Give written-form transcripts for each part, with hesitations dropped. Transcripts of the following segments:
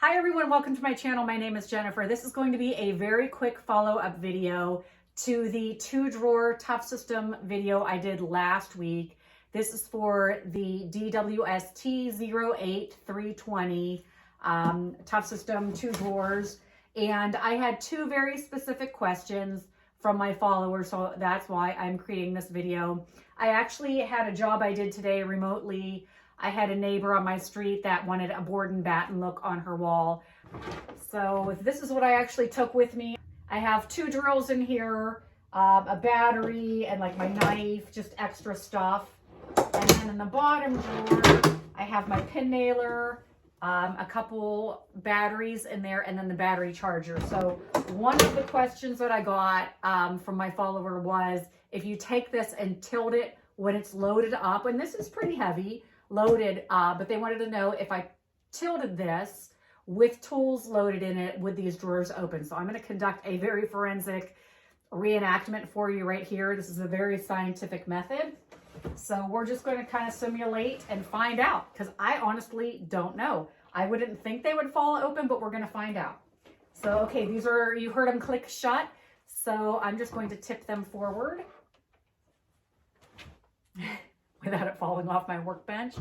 Hi everyone, welcome to my channel. My name is Jennifer. This is going to be a very quick follow-up video to the 2-drawer tough system video I did last week. This is for the DWST08320 tough system 2 drawers. And I had 2 very specific questions from my followers, so that's why I'm creating this video. I actually had a job I did today remotely. I had a neighbor on my street that wanted a board and batten look on her wall. So this is what I actually took with me. I have 2 drills in here, a battery, and like my knife, just extra stuff. And then in the bottom drawer, I have my pin nailer, a couple batteries in there, and then the battery charger. So one of the questions that I got from my follower was, if you take this and tilt it when it's loaded up, and this is pretty heavy, loaded, but they wanted to know if I tilted this with tools loaded in it, would these drawers open? So I'm going to conduct a very forensic reenactment for you right here. This is a very scientific method. So we're just going to kind of simulate and find out, because I honestly don't know. I wouldn't think they would fall open, but we're going to find out. So, okay, these are, you heard them click shut. So I'm just going to tip them forward without it falling off my workbench.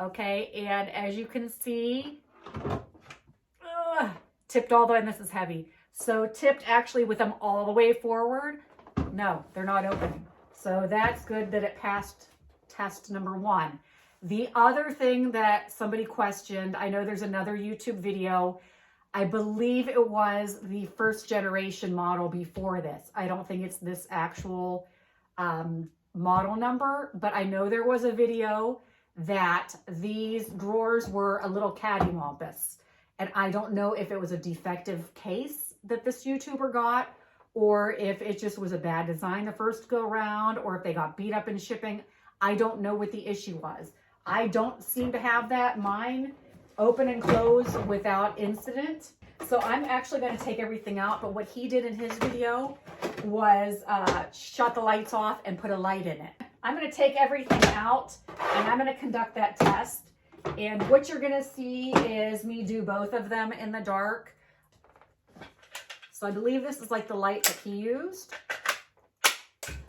Okay, and as you can see, tipped all the way, and this is heavy. So tipped actually with them all the way forward. No, they're not opening. So that's good that it passed test number 1. The other thing that somebody questioned, I know there's another YouTube video, I believe it was the first generation model before this. I don't think it's this actual model number, but I know there was a video that these drawers were a little cattywampus, and I don't know if it was a defective case that this YouTuber got, or if it just was a bad design the first go round, or if they got beat up in shipping. I don't know what the issue was. I don't seem to have that. Mine open and close without incident. So I'm actually going to take everything out, but what he did in his video was shut the lights off and put a light in it. I'm going to take everything out and I'm going to conduct that test. And what you're going to see is me do both of them in the dark. So I believe this is like the light that he used.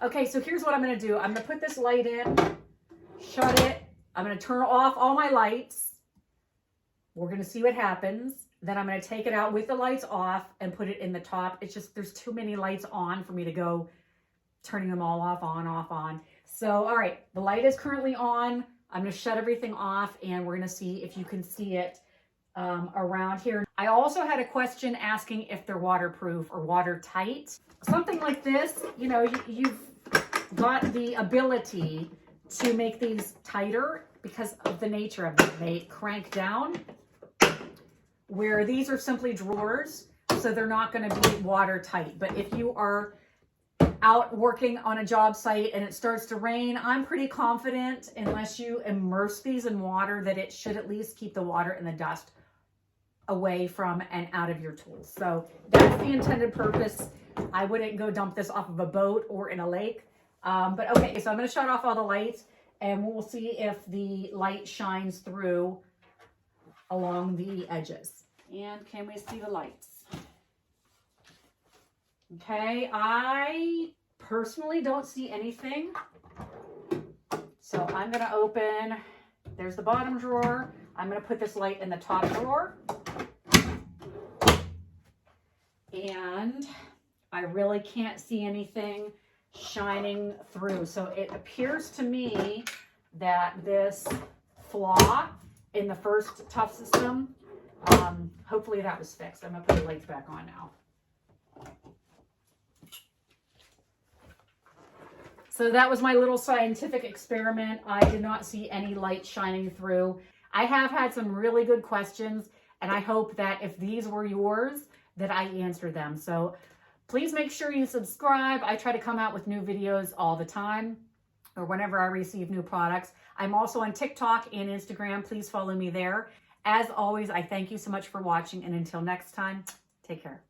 Okay, so here's what I'm going to do. I'm going to put this light in, shut it. I'm going to turn off all my lights. We're going to see what happens. Then I'm going to take it out with the lights off and put it in the top. It's just, there's too many lights on for me to go turning them all off, on. So, all right, the light is currently on. I'm going to shut everything off and we're going to see if you can see it around here. I also had a question asking if they're waterproof or watertight. Something like this, you know, you've got the ability to make these tighter because of the nature of them. They crank down, where these are simply drawers, so they're not going to be watertight. But if you are out working on a job site and it starts to rain, I'm pretty confident, unless you immerse these in water, that it should at least keep the water and the dust away from and out of your tools. So that's the intended purpose. I wouldn't go dump this off of a boat or in a lake. But okay, so I'm going to shut off all the lights and we'll see if the light shines through along the edges. And can we see the lights? Okay, I personally don't see anything. So I'm going to open, there's the bottom drawer. I'm going to put this light in the top drawer. And I really can't see anything shining through. So it appears to me that this flaw in the first tough system, hopefully that was fixed. I'm going to put the lights back on now. So that was my little scientific experiment. I did not see any light shining through. I have had some really good questions, and I hope that if these were yours, that I answered them. So please make sure you subscribe. I try to come out with new videos all the time, or whenever I receive new products. I'm also on TikTok and Instagram. Please follow me there. As always, I thank you so much for watching, and until next time, take care.